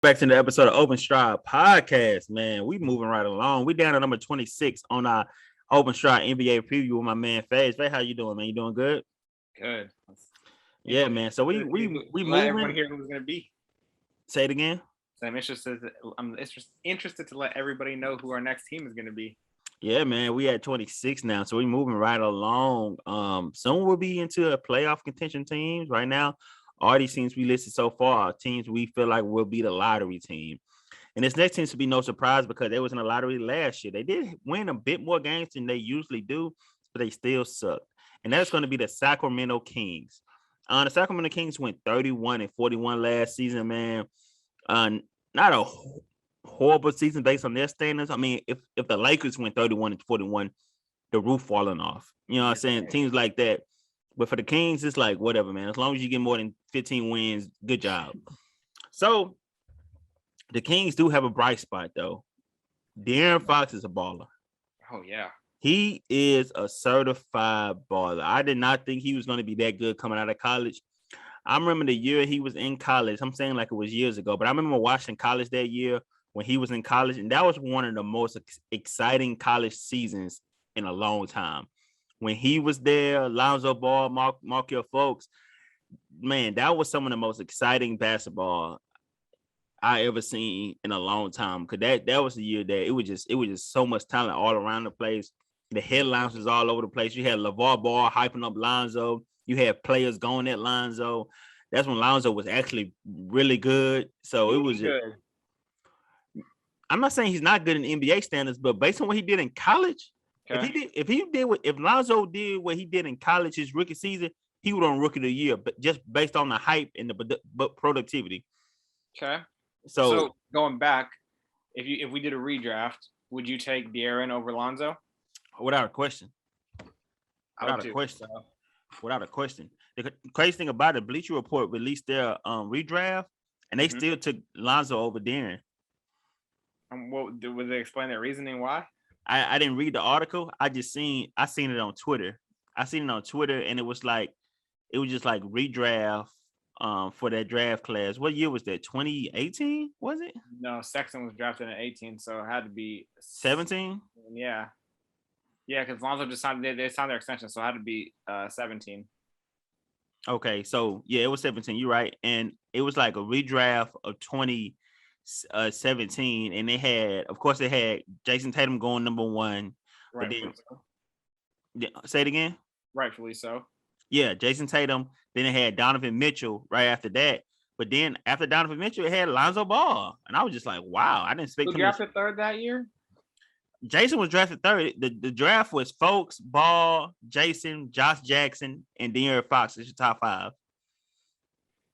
Back to the episode of Open Stride Podcast, man. We moving right along. We down to number 26 on our Open Stride NBA preview with my man Faz. Hey, how you doing, man? You doing good? Good. Yeah, man. So we let everyone moving. hear who's gonna be. Say it again. So I'm interested to let everybody know who our next team is gonna be. Yeah, man. We at 26 now, so we moving right along. Soon we'll be into a playoff contention teams. Right now, all these teams we listed so far are teams we feel like will be the lottery team. And this next team should be no surprise because they was in the lottery last year. They did win a bit more games than they usually do, but they still suck. And that's going to be the Sacramento Kings. The Sacramento Kings went 31-41 last season, man. Not a horrible season based on their standards. I mean, if the Lakers went 31-41, the roof falling off. You know what I'm saying? Teams like that. But for the Kings, it's like whatever, man. As long as you get more than 15 wins, good job. So the Kings do have a bright spot, though. De'Aaron Fox is a baller. Oh, yeah. He is a certified baller. I did not think he was going to be that good coming out of college. I remember the year he was in college. I'm saying like it was years ago, but I remember watching college that year when he was in college, and that was one of the most exciting college seasons in a long time. When he was there, Lonzo Ball, Markelle Fultz, man, that was some of the most exciting basketball I ever seen in a long time. Cause that was the year that it was just so much talent all around the place. The headlines was all over the place. You had LeVar Ball hyping up Lonzo. You had players going at Lonzo. That's when Lonzo was actually really good. So it was good. I'm not saying he's not good in NBA standards, but based on what he did in college, if Lonzo did what he did in college his rookie season, he would on Rookie of the Year, but just based on the hype and the productivity. Okay. So going back, if we did a redraft, would you take De'Aaron over Lonzo? Without a question. Without a question. The crazy thing about it, Bleacher Report released their redraft, and they still took Lonzo over De'Aaron. Would they explain their reasoning why? I didn't read the article. I seen it on Twitter. I seen it on Twitter, and it was just like redraft for that draft class. What year was that? 2018? Was it? No, Sexton was drafted in 18, so it had to be 17. Yeah, because Lonzo just signed. They signed their extension, so it had to be 17. Okay, so yeah, it was 17. You're right, and it was like a redraft of 2017, and they had Jason Tatum going number 1. Right. Say it again. Rightfully so. Yeah, Jason Tatum. Then it had Donovan Mitchell right after that. But then after Donovan Mitchell, it had Lonzo Ball. And I was just like, wow, I didn't expect him. Who drafted third that year? Jason was drafted third. The draft was Fultz, Ball, Jason, Josh Jackson, and De'Aaron Fox. It's your top 5.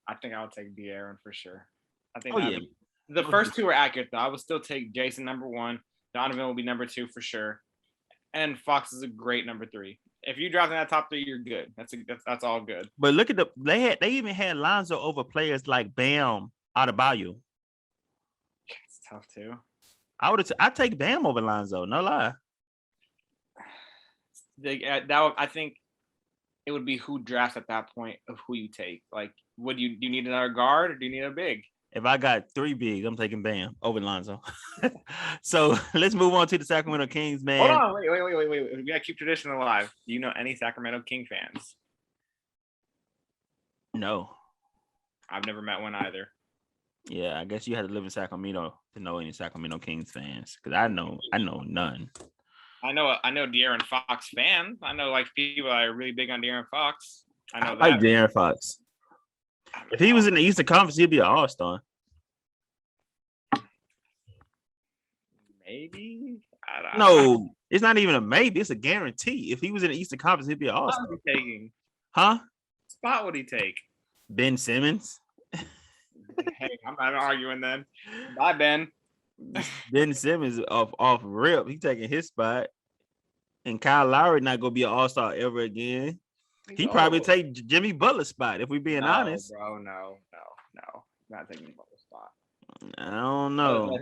I think I would take De'Aaron for sure. I think the first two are accurate, though. I would still take Jason number 1. Donovan will be number 2 for sure. And Fox is a great number 3. If you drop in that top 3, you're good. That's all good. But look at they even had Lonzo over players like Bam Adebayo. It's tough too. I'd take Bam over Lonzo, no lie. I think it would be who drafts at that point of who you take. Like, do you need another guard or do you need a big? If I got 3 bigs, I'm taking Bam over Lonzo. So let's move on to the Sacramento Kings, man. Hold on, wait. We gotta keep tradition alive. Do you know any Sacramento King fans? No. I've never met one either. Yeah, I guess you had to live in Sacramento to know any Sacramento Kings fans, because I know none. I know De'Aaron Fox fans. I know like people that are really big on De'Aaron Fox. I like De'Aaron Fox. If he was in the Eastern Conference, he'd be an all-star. Maybe. No, it's not even a maybe. It's a guarantee. If he was in the Eastern Conference, he'd be an all-star. What he taking? Huh? Spot would he take? Ben Simmons. Hey, I'm not arguing then. Bye, Ben. Ben Simmons off rip. He taking his spot. And Kyle Lowry not going to be an all-star ever again. He probably take Jimmy Butler's spot, if we're being honest. Bro, no. Not taking Butler's spot. I don't know.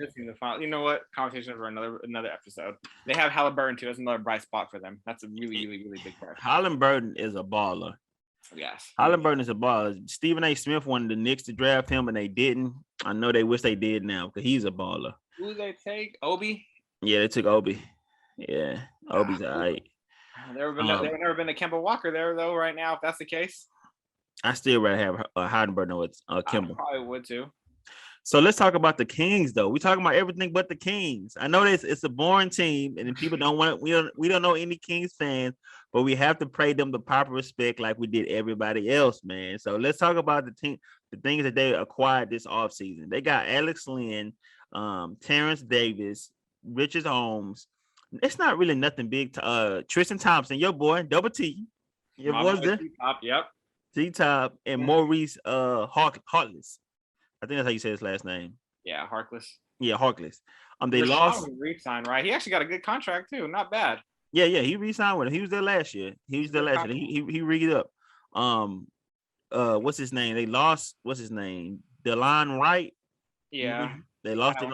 You know what? Conversation for another episode. They have Halliburton too. That's another bright spot for them. That's a really, really, really big part. Halliburton is a baller. Yes. Halliburton is a baller. Stephen A. Smith wanted the Knicks to draft him, and they didn't. I know they wish they did now because he's a baller. Who they take? Obi? Yeah, they took Obi. Yeah, Obi's all right. They've never been to Kemba Walker there though. Right now, if that's the case, I still rather have Heidenberg than with I Kimball. probably would too. So let's talk about the Kings, though. We're talking about everything but the Kings. I know it's a boring team, and people don't want it. We don't know any Kings fans, but we have to pay them the proper respect like we did everybody else, man. So let's talk about the things that they acquired this offseason. They got Alex Lynn, Terrence Davis, Richard Holmes. It's not really nothing big. Tristan Thompson, your boy, Double T. Your boy's there. T-Top, yep. T-Top and Maurice Harkless. I think that's how you say his last name. Yeah, Harkless. Yeah, Harkless. They Rashawn lost. Re-signed, right? He actually got a good contract too. Not bad. Yeah, he re-signed with him. He was there last year. He rigged up. What's his name? They lost. What's his name? DeLon Wright. Yeah, they lost it.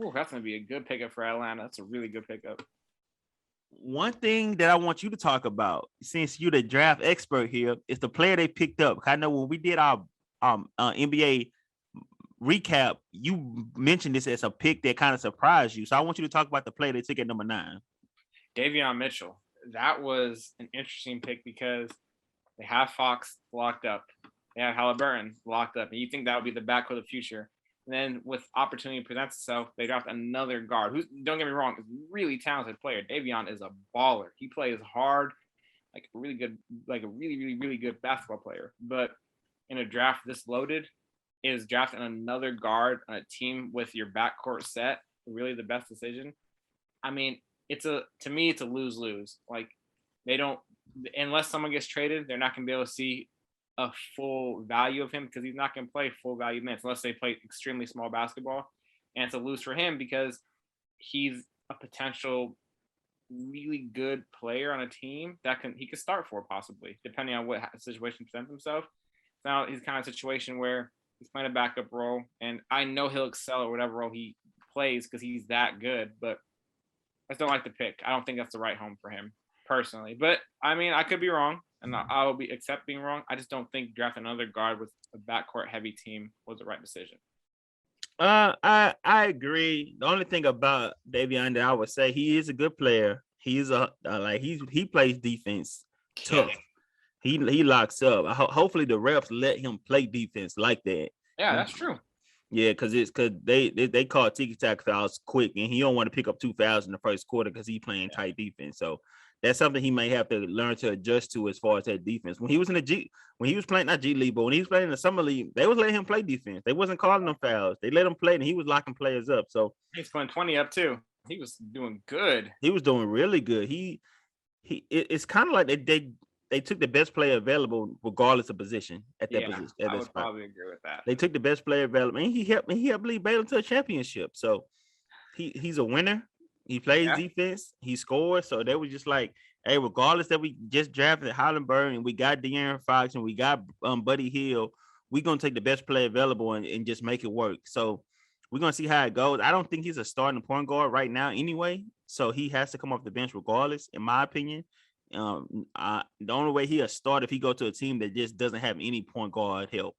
Ooh, that's gonna be a good pickup for Atlanta. That's a really good pickup. One thing that I want you to talk about, since you're the draft expert here, is the player they picked up. I know when we did our NBA recap, you mentioned this as a pick that kind of surprised you. So I want you to talk about the player they took at number 9. Davion Mitchell. That was an interesting pick because they have Fox locked up. They have Halliburton locked up. And you think that would be the backcourt of the future. And then with opportunity presents itself, they draft another guard who, don't get me wrong, is a really talented player. Davion is a baller. He plays hard, like a really, really good basketball player. But in a draft this loaded, is drafting another guard on a team with your backcourt set really the best decision? I mean, to me, it's a lose-lose. Like, they don't, unless someone gets traded, they're not going to be able to see a full value of him because he's not going to play full value minutes unless they play extremely small basketball. And it's a lose for him because he's a potential really good player on a team that he could start for possibly, depending on what situation presents himself. Now he's kind of a situation where he's playing a backup role, and I know he'll excel at whatever role he plays because he's that good, but I just don't like the pick. I don't think that's the right home for him personally. But, I mean, I could be wrong, and I will accept being wrong. I just don't think drafting another guard with a backcourt-heavy team was the right decision. I agree. The only thing about Davion that I would say, he is a good player. He's he plays defense tough. He locks up. Hopefully the refs let him play defense like that. Yeah, that's true. Yeah, because they call tiki-taka fouls quick, and he don't want to pick up 2 fouls in the first quarter because he's playing tight defense. So that's something he may have to learn to adjust to as far as that defense. When he was in when he was playing, not G League, but when he was playing in the summer league, they was letting him play defense. They wasn't calling them fouls. They let him play, and he was locking players up. So he's putting 20 up too. He was doing good. He was doing really good. It's kind of like they took the best player available regardless of position at that position. I would probably agree with that. They took the best player available, and he helped lead Baylor to a championship. So he's a winner. He plays defense. He scores. So they were just like, hey, regardless that we just drafted Hollenberg and we got De'Aaron Fox and we got Buddy Hield, we're going to take the best player available and just make it work. So we're going to see how it goes. I don't think he's a starting point guard right now anyway. So he has to come off the bench regardless, in my opinion. The only way he'll start if he go to a team that just doesn't have any point guard help.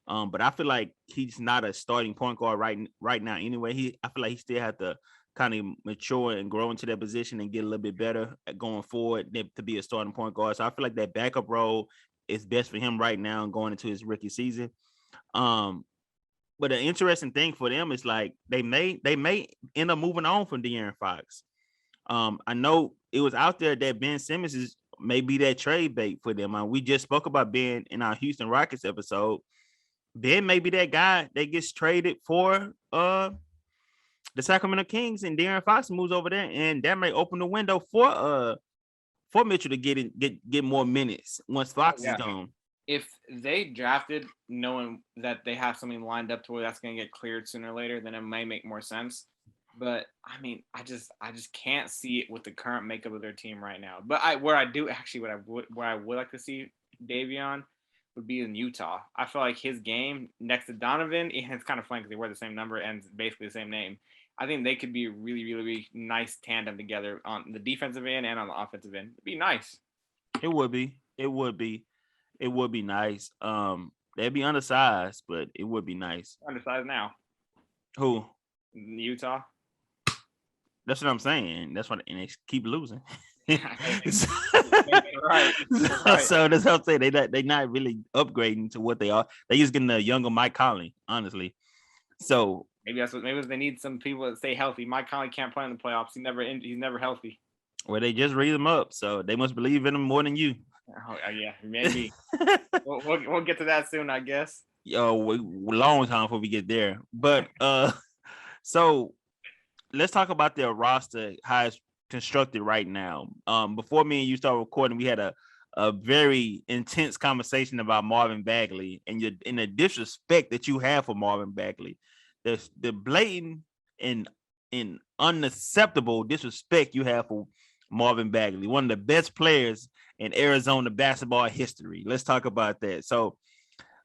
But I feel like he's not a starting point guard right now anyway. I feel like he still has to kind of mature and grow into that position and get a little bit better at going forward to be a starting point guard. So I feel like that backup role is best for him right now and going into his rookie season. But an interesting thing for them is like they may end up moving on from De'Aaron Fox. I know it was out there that Ben Simmons is maybe that trade bait for them. We just spoke about Ben in our Houston Rockets episode. Ben may be that guy that gets traded for the Sacramento Kings, and De'Aaron Fox moves over there, and that may open the window for Mitchell to get more minutes once Fox is gone. If they drafted knowing that they have something lined up to where that's going to get cleared sooner or later, then it may make more sense. But I mean, I just can't see it with the current makeup of their team right now. But where I would like to see Davion would be in Utah. I feel like his game next to Donovan, and it's kind of funny because they wear the same number and basically the same name. I think they could be a really, really, really nice tandem together on the defensive end and on the offensive end. It'd be nice. It would be nice. They'd be undersized, but it would be nice. Undersized now. Who? Utah. That's what I'm saying. That's what, and they keep losing. Right. So that's what I'm saying. They not really upgrading to what they are. They just getting a younger Mike Conley, honestly. So maybe they need some people that stay healthy. Mike Conley can't play in the playoffs. He's never healthy. Well, they just read him up, so they must believe in him more than you. Oh, yeah, maybe. we'll get to that soon, I guess. Long time before we get there. But so let's talk about their roster, how it's constructed right now. Before me and you start recording, we had a very intense conversation about Marvin Bagley and the disrespect that you have for Marvin Bagley. The blatant and unacceptable disrespect you have for Marvin Bagley, one of the best players in Arizona basketball history. Let's talk about that. So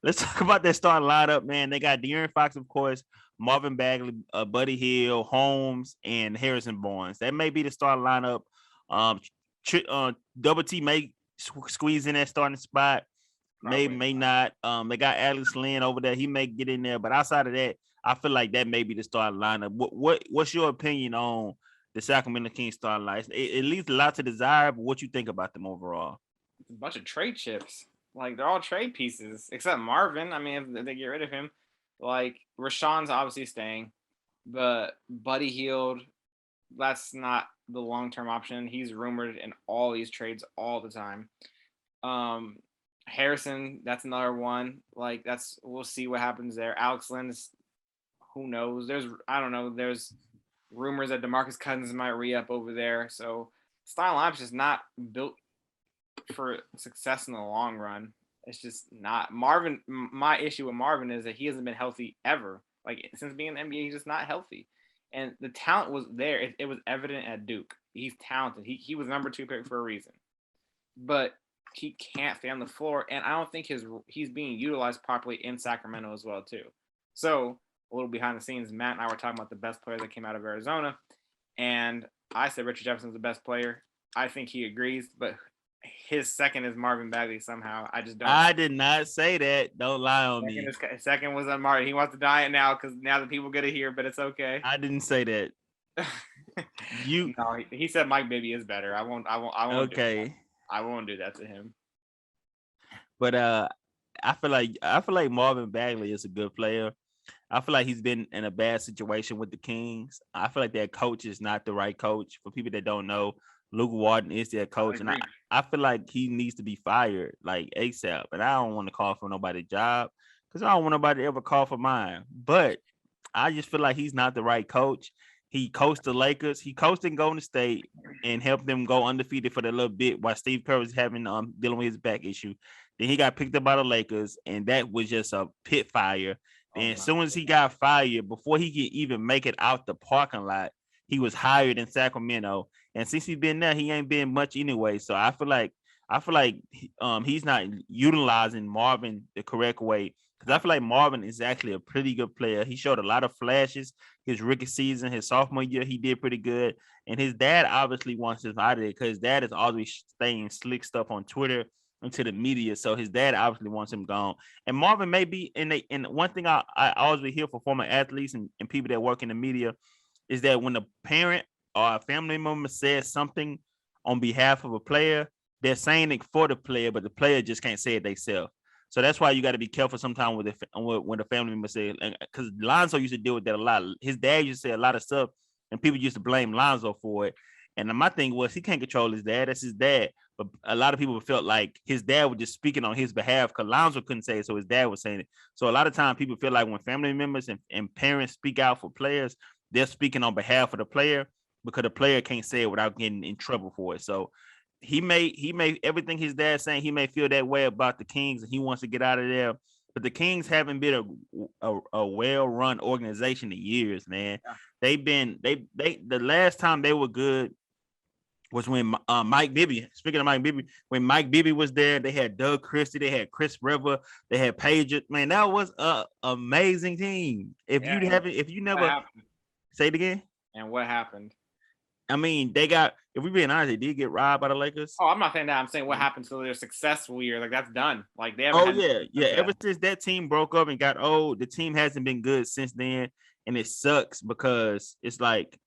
let's talk about that starting lineup, man. They got De'Aaron Fox, of course, Marvin Bagley, Buddy Hield, Holmes, and Harrison Barnes. That may be the starting lineup. Double T may squeeze in that starting spot. May not. They got Alex Lynn over there. He may get in there, but outside of that, I feel like that may be the starting lineup. What's your opinion on the Sacramento Kings starting lineup? It leaves a lot to desire, but what you think about them overall? It's a bunch of trade chips. Like, they're all trade pieces, except Marvin. I mean, if they get rid of him, like, Rashawn's obviously staying, but Buddy Hield, that's not the long-term option. He's rumored in all these trades all the time. Harrison, that's another one. Like, we'll see what happens there. Alex Lynn, who knows? I don't know. There's rumors that DeMarcus Cousins might re-up over there. So style lineup's just not built for success in the long run. It's just not. Marvin, my issue with Marvin is that he hasn't been healthy ever. Like, since being in the NBA, he's just not healthy. And the talent was there. It was evident at Duke. He's talented. He was number 2 pick for a reason. But he can't stay on the floor, and I don't think he's being utilized properly in Sacramento as well, too. So, a little behind the scenes, Matt and I were talking about the best players that came out of Arizona, and I said Richard Jefferson's the best player. I think he agrees, but his second is Marvin Bagley somehow. I just don't. I did not say that. Don't lie on me. Second was on Marvin. He wants to die it now because now the people get to hear, but it's okay. I didn't say that. No, he said Mike Bibby is better. I won't. Okay. I won't do that to him. But I feel like Marvin Bagley is a good player. I feel like he's been in a bad situation with the Kings. I feel like their coach is not the right coach. For people that don't know, Luke Walton is their coach, and I feel like he needs to be fired like ASAP. And I don't want to call for nobody's job because I don't want nobody to ever call for mine. But I just feel like he's not the right coach. He coached the Lakers. He coached in Golden State and helped them go undefeated for that little bit while Steve Kerr was having dealing with his back issue. Then he got picked up by the Lakers, and that was just a pit fire. And as soon as he got fired, before he could even make it out the parking lot, he was hired in Sacramento. And since he's been there, he ain't been much anyway. So I feel like he's not utilizing Marvin the correct way. Because I feel like Marvin is actually a pretty good player. He showed a lot of flashes his rookie season, his sophomore year, he did pretty good. And his dad obviously wants him out of there because his dad is always saying slick stuff on Twitter into the media. So his dad obviously wants him gone. And Marvin may be, and one thing I always hear for former athletes and people that work in the media is that when a parent or a family member says something on behalf of a player, they're saying it for the player, but the player just can't say it themselves. So that's why you got to be careful sometimes when the family member says, because Lonzo used to deal with that a lot. His dad used to say a lot of stuff, and people used to blame Lonzo for it. And my thing was, he can't control his dad. That's his dad. But a lot of people felt like his dad was just speaking on his behalf because Lonzo couldn't say it, so his dad was saying it. So a lot of times people feel like when family members and parents speak out for players, they're speaking on behalf of the player because the player can't say it without getting in trouble for it. So he may everything his dad's saying, he may feel that way about the Kings and he wants to get out of there. But the Kings haven't been a well-run organization in years, man. Yeah. The last time they were good was when Mike Bibby, speaking of Mike Bibby, when Mike Bibby was there, they had Doug Christie, they had Chris River, they had Paige. Man, that was an amazing team. If you never say it again. And what happened? I mean, if we being honest, they did get robbed by the Lakers. Oh, I'm not saying that. I'm saying what happened to their successful year. Like, that's done. Like, they haven't. Oh, yeah. Ever since that team broke up and got old, the team hasn't been good since then. and it sucks because it's like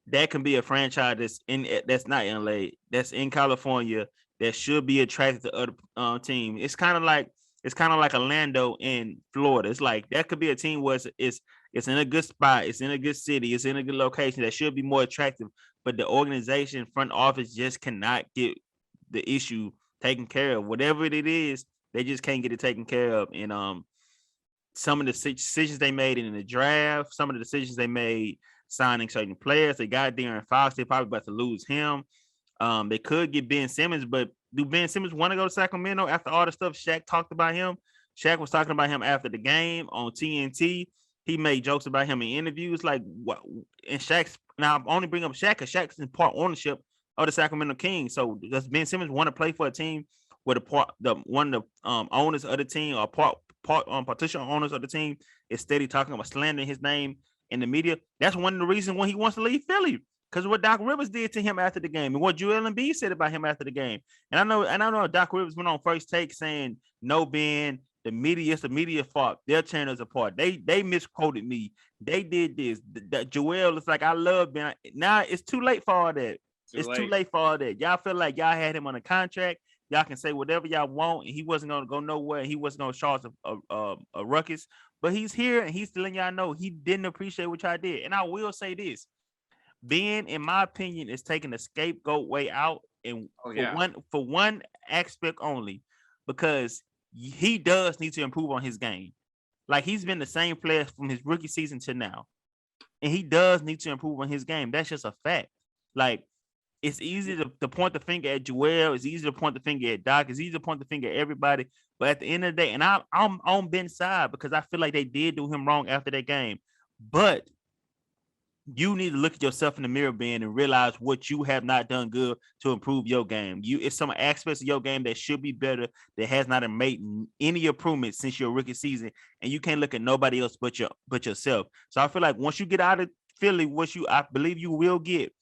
that can be a franchise that's not in LA, that's in California, that should be attracted to other teams. It's kind of like Orlando in Florida. It's like that could be a team where it's in a good spot, it's in a good city, it's in a good location that should be more attractive. But the organization front office just cannot get the issue taken care of. Whatever it is, they just can't get it taken care of. And some of the decisions they made in the draft, some of the decisions they made signing certain players. They got De'Aaron Fox. They probably about to lose him. They could get Ben Simmons, but do Ben Simmons want to go to Sacramento after all the stuff Shaq talked about him? Shaq was talking about him after the game on TNT. He made jokes about him in interviews. Like what? And Shaq's now I'm only bring up Shaq because Shaq's in part ownership of the Sacramento Kings. So does Ben Simmons want to play for a team where one of the owners of the team or partition owners of the team is steady talking about slandering his name in the media? That's one of the reasons why he wants to leave Philly. Because what Doc Rivers did to him after the game and what Joel Embiid said about him after the game. And I know Doc Rivers went on First Take saying, no, Ben, the media fault. They're tearing us apart. They misquoted me. They did this. Joel is like, I love Ben. Now it's too late for all that. Too late for all that. Y'all feel like y'all had him on a contract. Y'all can say whatever y'all want, and he wasn't going to go nowhere. He wasn't going to cause a ruckus. But he's here, and he's letting y'all know he didn't appreciate what y'all did. And I will say this. Ben, in my opinion, is taking the scapegoat way out, and for one aspect only, because he does need to improve on his game. Like he's been the same player from his rookie season to now, and he does need to improve on his game. That's just a fact. Like it's easy to point the finger at Joel. It's easy to point the finger at Doc. It's easy to point the finger at everybody. But at the end of the day, and I'm on Ben's side because I feel like they did do him wrong after that game, but you need to look at yourself in the mirror, Ben, and realize what you have not done good to improve your game. It's some aspects of your game that should be better, that has not made any improvement since your rookie season, and you can't look at nobody else but yourself. So I feel like once you get out of Philly, I believe you will get,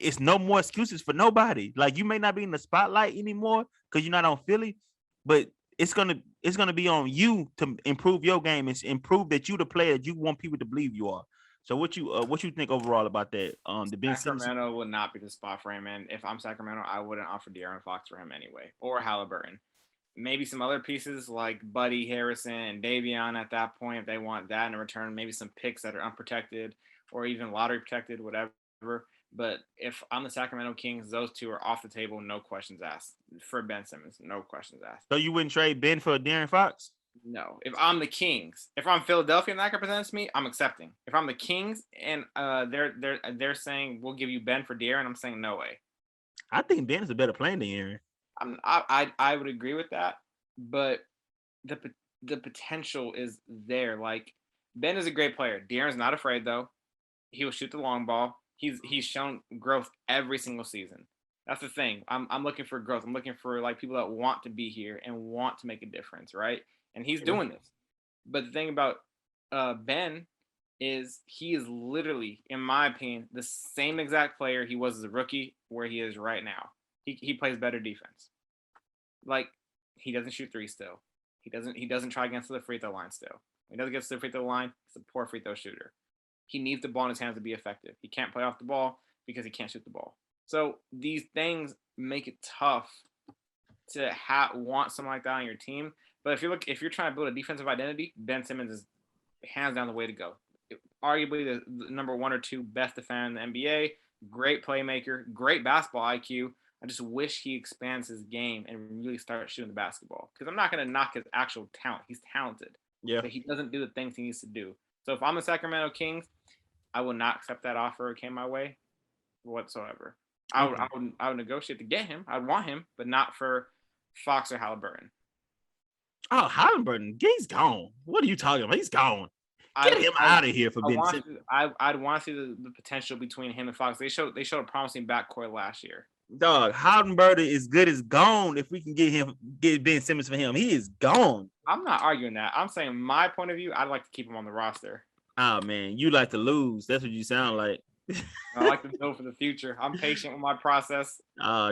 it's no more excuses for nobody. Like you may not be in the spotlight anymore because you're not on Philly, but it's gonna be on you to improve your game and improve that you the player that you want people to believe you are. So what you think overall about that? The Ben Sacramento would not be the spot for him, and if I'm Sacramento, I wouldn't offer De'Aaron Fox for him anyway, or Halliburton. Maybe some other pieces like Buddy Harrison and Davion at that point if they want that in return. Maybe some picks that are unprotected or even lottery protected, whatever. But if I'm the Sacramento Kings, those two are off the table, no questions asked. For Ben Simmons, no questions asked. So you wouldn't trade Ben for De'Aaron Fox? No. If I'm the Kings, if I'm Philadelphia and that represents me, I'm accepting. If I'm the Kings and they're saying we'll give you Ben for De'Aaron, I'm saying no way. I think Ben is a better player than De'Aaron. I would agree with that, but the potential is there. Like Ben is a great player. De'Aaron's not afraid though. He will shoot the long ball. He's shown growth every single season. That's the thing. I'm looking for growth. I'm looking for like people that want to be here and want to make a difference, right? And he's doing this. But the thing about Ben is he is literally, in my opinion, the same exact player he was as a rookie where he is right now. He plays better defense. Like he doesn't shoot three still. He doesn't try against the free throw line still. When he doesn't get to the free throw line, he's a poor free throw shooter. He needs the ball in his hands to be effective. He can't play off the ball because he can't shoot the ball. So these things make it tough to want someone like that on your team. But if you're trying to build a defensive identity, Ben Simmons is hands down the way to go. Arguably the number 1 or 2 best defender in the NBA. Great playmaker, great basketball IQ. I just wish he expands his game and really starts shooting the basketball. Because I'm not going to knock his actual talent. He's talented. Yeah. But he doesn't do the things he needs to do. So if I'm the Sacramento Kings, I will not accept that offer that came my way whatsoever. I would negotiate to get him. I'd want him, but not for Fox or Halliburton. Oh, Halliburton, he's gone. What are you talking about? He's gone. Get him out of here for Ben Simmons. I'd want to see the potential between him and Fox. They showed a promising backcourt last year. Dog, Halliburton is good as gone if we can get Ben Simmons for him. He is gone. I'm not arguing that. I'm saying my point of view, I'd like to keep him on the roster. Oh, man, you like to lose. That's what you sound like. I like to build for the future. I'm patient with my process.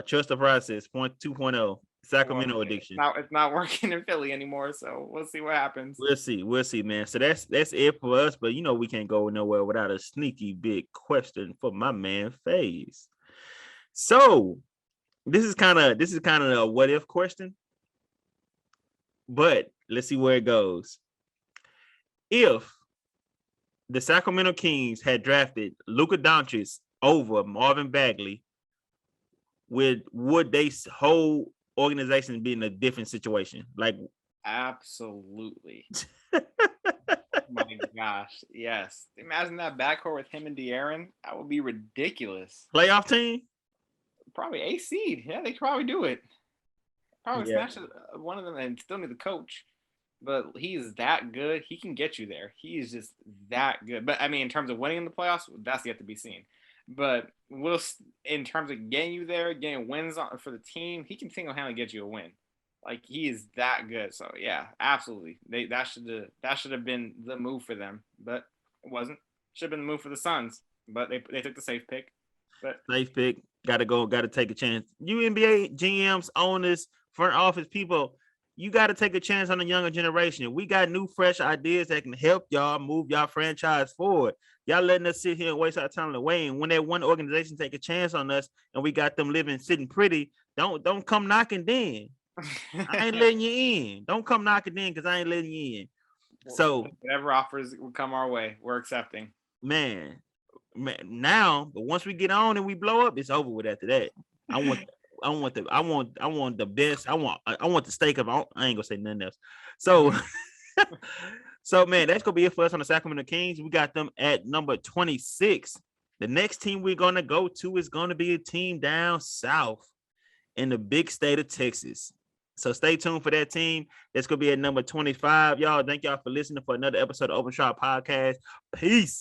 Trust the process. 2.0. Sacramento addiction. It's not working in Philly anymore, so we'll see what happens. We'll see, man. So that's it for us. But we can't go nowhere without a sneaky big question for my man FaZe. So this is kind of a what if question, but let's see where it goes. If the Sacramento Kings had drafted Luka Doncic over Marvin Bagley, would they whole organization be in a different situation? Like, absolutely. My gosh, yes. Imagine that backcourt with him and De'Aaron. That would be ridiculous. Playoff team? Probably a seed. Yeah, they could probably do it. Probably smash one of them and still need the coach. But he's that good. He can get you there. He's just that good. But I mean, in terms of winning in the playoffs, that's yet to be seen. But in terms of getting you there, getting wins for the team, he can single-handedly get you a win. Like, he is that good. So yeah, absolutely. That should have been the move for them, but it wasn't. Should have been the move for the Suns, but they took the safe pick. But safe pick. Got to take a chance. You NBA GMs, owners, front office people, you got to take a chance on the younger generation. We got new, fresh ideas that can help y'all move y'all franchise forward. Y'all letting us sit here and waste our time away. And when that one organization take a chance on us and we got them sitting pretty, don't come knocking then. I ain't letting you in. Don't come knocking in because I ain't letting you in. So whatever offers will come our way, we're accepting. Man, now, but once we get on and we blow up, it's over with after that. I want the best. I want the steak of. I ain't gonna say nothing else. So, so man, that's gonna be it for us on the Sacramento Kings. We got them at number 26. The next team we're gonna go to is gonna be a team down south in the big state of Texas. So stay tuned for that team. That's gonna be at number 25. Y'all, thank y'all for listening for another episode of Open Shot Podcast. Peace.